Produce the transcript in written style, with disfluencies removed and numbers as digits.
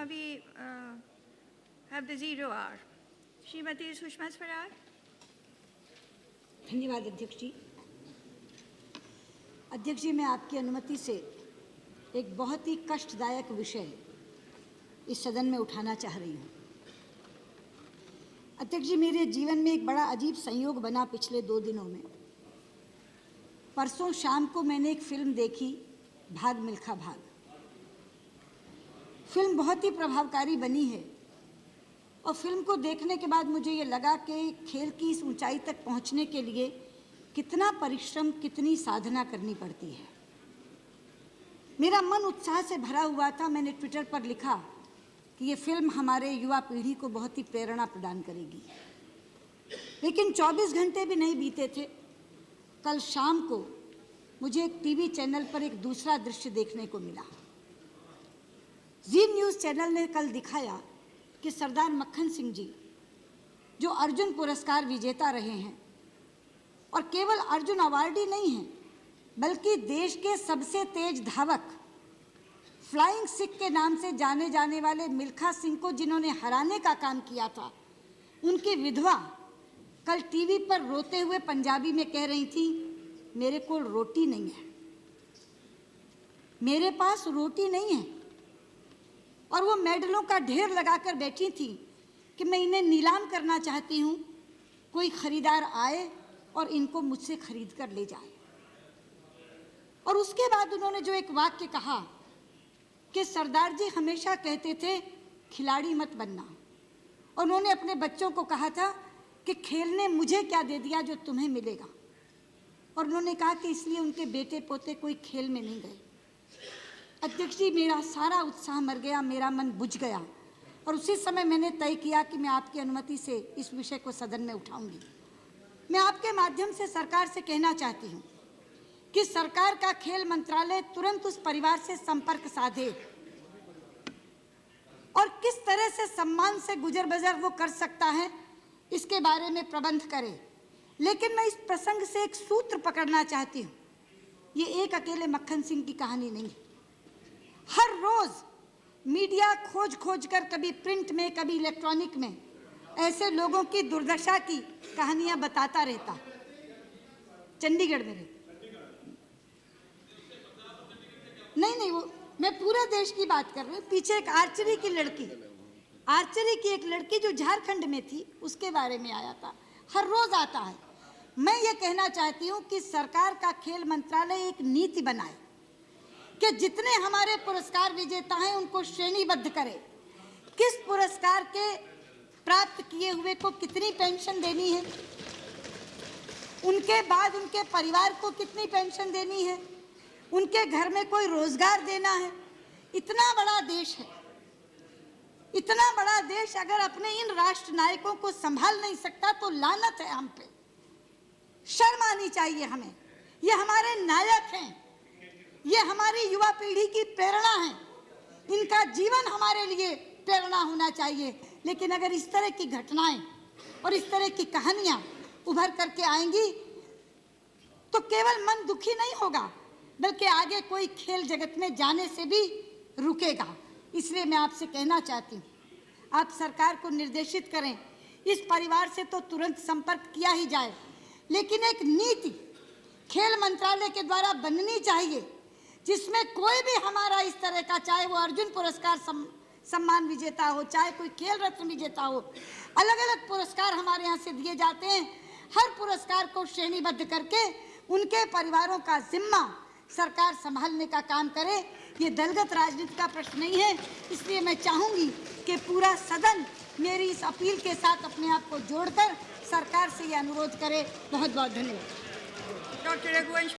we have the 0 hour. Srimati Sushma Swaraj. धन्यवाद अध्यक्ष जी। अध्यक्ष जी, मैं आपकी अनुमति से एक बहुत ही कष्टदायक विषय इस सदन में उठाना चाह रही हूँ। अध्यक्ष जी, मेरे जीवन में एक बड़ा अजीब संयोग बना पिछले 2 दिनों में। परसों शाम को मैंने एक फिल्म देखी, भाग मिल्खा भाग। फिल्म बहुत ही प्रभावकारी बनी है और फिल्म को देखने के बाद मुझे ये लगा कि खेल की इस ऊंचाई तक पहुंचने के लिए कितना परिश्रम, कितनी साधना करनी पड़ती है। मेरा मन उत्साह से भरा हुआ था। मैंने ट्विटर पर लिखा कि ये फिल्म हमारे युवा पीढ़ी को बहुत ही प्रेरणा प्रदान करेगी। लेकिन 24 घंटे भी नहीं बीते थे, कल शाम को मुझे एक टीवी चैनल पर एक दूसरा दृश्य देखने को मिला। जी न्यूज़ चैनल ने कल दिखाया कि सरदार मक्खन सिंह जी, जो अर्जुन पुरस्कार विजेता रहे हैं और केवल अर्जुन अवार्ड ही नहीं हैं, बल्कि देश के सबसे तेज धावक, फ्लाइंग सिख के नाम से जाने जाने वाले मिल्खा सिंह को जिन्होंने हराने का काम किया था, उनकी विधवा कल टीवी पर रोते हुए पंजाबी में कह रही थी, मेरे को रोटी नहीं है, मेरे पास रोटी नहीं है। और वो मेडलों का ढेर लगाकर बैठी थी कि मैं इन्हें नीलाम करना चाहती हूँ, कोई खरीदार आए और इनको मुझसे खरीद कर ले जाए। और उसके बाद उन्होंने जो एक वाक्य कहा कि सरदार जी हमेशा कहते थे खिलाड़ी मत बनना, और उन्होंने अपने बच्चों को कहा था कि खेल ने मुझे क्या दे दिया जो तुम्हें मिलेगा। और उन्होंने कहा कि इसलिए उनके बेटे पोते कोई खेल में नहीं गए। अध्यक्ष जी, मेरा सारा उत्साह मर गया, मेरा मन बुझ गया और उसी समय मैंने तय किया कि मैं आपकी अनुमति से इस विषय को सदन में उठाऊंगी। मैं आपके माध्यम से सरकार से कहना चाहती हूँ कि सरकार का खेल मंत्रालय तुरंत उस परिवार से संपर्क साधे और किस तरह से सम्मान से गुजर बसर वो कर सकता है, इसके बारे में प्रबंध करे। लेकिन मैं इस प्रसंग से एक सूत्र पकड़ना चाहती हूँ। ये एक अकेले मक्खन सिंह की कहानी नहीं है। हर रोज मीडिया खोज खोज कर, कभी प्रिंट में, कभी इलेक्ट्रॉनिक में, ऐसे लोगों की दुर्दशा की कहानियां बताता रहता। चंडीगढ़ में नहीं, वो मैं पूरे देश की बात कर रही हूँ। पीछे एक आर्चरी की एक लड़की जो झारखंड में थी, उसके बारे में आया था। हर रोज आता है। मैं ये कहना चाहती हूँ कि सरकार का खेल मंत्रालय एक नीति बनाए कि जितने हमारे पुरस्कार विजेता हैं उनको श्रेणीबद्ध करे। किस पुरस्कार के प्राप्त किए हुए को कितनी पेंशन देनी है, उनके बाद उनके परिवार को कितनी पेंशन देनी है, उनके घर में कोई रोजगार देना है। इतना बड़ा देश है, इतना बड़ा देश अगर अपने इन राष्ट्र नायकों को संभाल नहीं सकता तो लानत है हम पे। शर्म आनी चाहिए हमें। ये हमारे नायक हैं, ये हमारी युवा पीढ़ी की प्रेरणा है, इनका जीवन हमारे लिए प्रेरणा होना चाहिए। लेकिन अगर इस तरह की घटनाएं और इस तरह की कहानियां उभर करके आएंगी तो केवल मन दुखी नहीं होगा, बल्कि आगे कोई खेल जगत में जाने से भी रुकेगा। इसलिए मैं आपसे कहना चाहती हूँ, आप सरकार को निर्देशित करें, इस परिवार से तो तुरंत संपर्क किया ही जाए, लेकिन एक नीति खेल मंत्रालय के द्वारा बननी चाहिए जिसमें कोई भी हमारा इस तरह का, चाहे वो अर्जुन पुरस्कार सम्मान विजेता हो, चाहे कोई खेल रत्न विजेता हो, अलग अलग पुरस्कार हमारे यहाँ से दिए जाते हैं। हर पुरस्कार को श्रेणीबद्ध करके उनके परिवारों का जिम्मा सरकार संभालने का काम करे। ये दलगत राजनीति का प्रश्न नहीं है। इसलिए मैं चाहूँगी कि पूरा सदन मेरी इस अपील के साथ अपने आप को जोड़कर सरकार से ये अनुरोध करे। बहुत बहुत धन्यवाद। डॉक्टर रघुवंश।